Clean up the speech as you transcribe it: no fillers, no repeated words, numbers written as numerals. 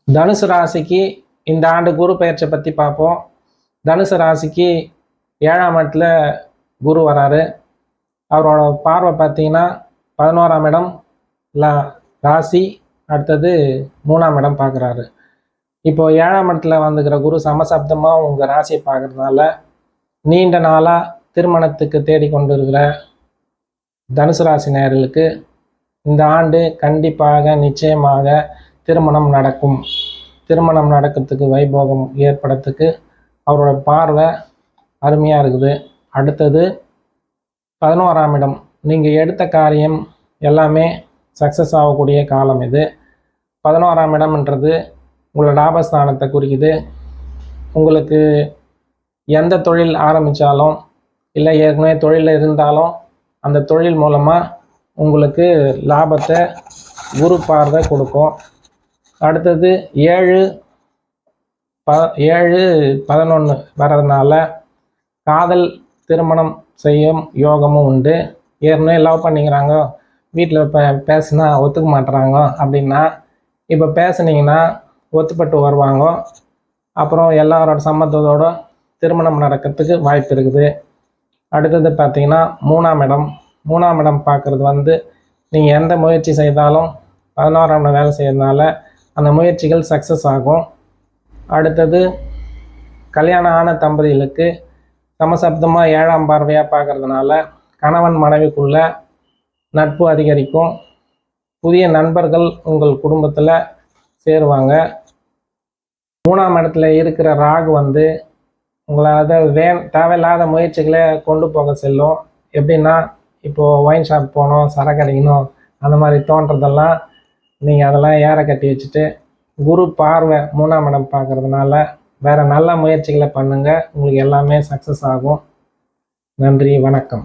தனுசு ராசிக்கு இந்த ஆண்டு குரு பெயர்ச்சியை பற்றி பார்ப்போம். தனுசு ராசிக்கு 7ஆம் இடத்துல குரு வராரு. அவரோட பார்வை பார்த்தீங்கன்னா 11ஆம் இடம் ராசி, அடுத்தது 3ஆம் இடம் பார்க்குறாரு. இப்போ 7ஆம் இடத்துல வந்துக்கிற குரு சமசப்தமாக உங்கள் ராசியை பார்க்குறதுனால நீண்ட நாளாக திருமணத்துக்கு தேடிக்கொண்டு இருக்கிற தனுசு ராசி நேயர்களுக்கு இந்த ஆண்டு கண்டிப்பாக நிச்சயமாக திருமணம் நடக்கும். திருமணம் நடக்கிறதுக்கு வைபோகம் ஏற்படுறதுக்கு அவரோட பார்வை அருமையாக இருக்குது. அடுத்தது 11ஆம் இடம், நீங்கள் எடுத்த காரியம் எல்லாமே சக்ஸஸ் ஆகக்கூடிய காலம் இது. 11ஆம் இடம்ன்றது உங்களோட லாபஸ்தானத்தை குறிக்குது. உங்களுக்கு எந்த தொழில் ஆரம்பித்தாலும் இல்லை ஏற்கனவே தொழிலில் இருந்தாலும் அந்த தொழில் மூலமாக உங்களுக்கு லாபத்தை குரு பார்வை கொடுக்கும். அடுத்தது 7-11 வர்றதுனால காதல் திருமணம் செய்யும் யோகமும் உண்டு. ஏற்கனவே லவ் பண்ணிக்கிறாங்க, வீட்டில் பேசுனா ஒத்துக்க மாட்டுறாங்க அப்படின்னா இப்போ பேசுனீங்கன்னா ஒத்துப்பட்டு வருவாங்க. அப்புறம் எல்லாரோட சம்மதத்தோட திருமணம் நடக்கிறதுக்கு வாய்ப்பு இருக்குது. அடுத்தது பார்த்திங்கன்னா 3ஆம் இடம். 3ஆம் இடம் பார்க்குறது நீங்கள் எந்த முயற்சி செய்தாலும் 11ஆம் இடம் வேலை செய்யறதுனால அந்த முயற்சிகள் சக்ஸஸ் ஆகும். அடுத்தது கல்யாணம் ஆன தம்பதிகளுக்கு சமசப்தமாக 7ஆம் பார்வையாக பார்க்கறதுனால கணவன் மனைவிக்குள்ள நட்பு அதிகரிக்கும். புதிய நண்பர்கள் உங்கள் குடும்பத்தில் சேருவாங்க. 3ஆம் இடத்துல இருக்கிற ராகு உங்களால் தேவையில்லாத முயற்சிகளை கொண்டு போக செல்லும். எப்படின்னா இப்போது ஒயின் ஷாப் போகணும், சரக்கு அடிக்கணும், அந்த மாதிரி தோன்றதெல்லாம் நீங்கள் அதெல்லாம் ஏற கட்டி வச்சுட்டு குரு பார்வை 3ஆம் இடம் பார்க்குறதுனால வேறு நல்ல முயற்சிகளை பண்ணுங்கள். உங்களுக்கு எல்லாமே சக்ஸஸ் ஆகும். நன்றி, வணக்கம்.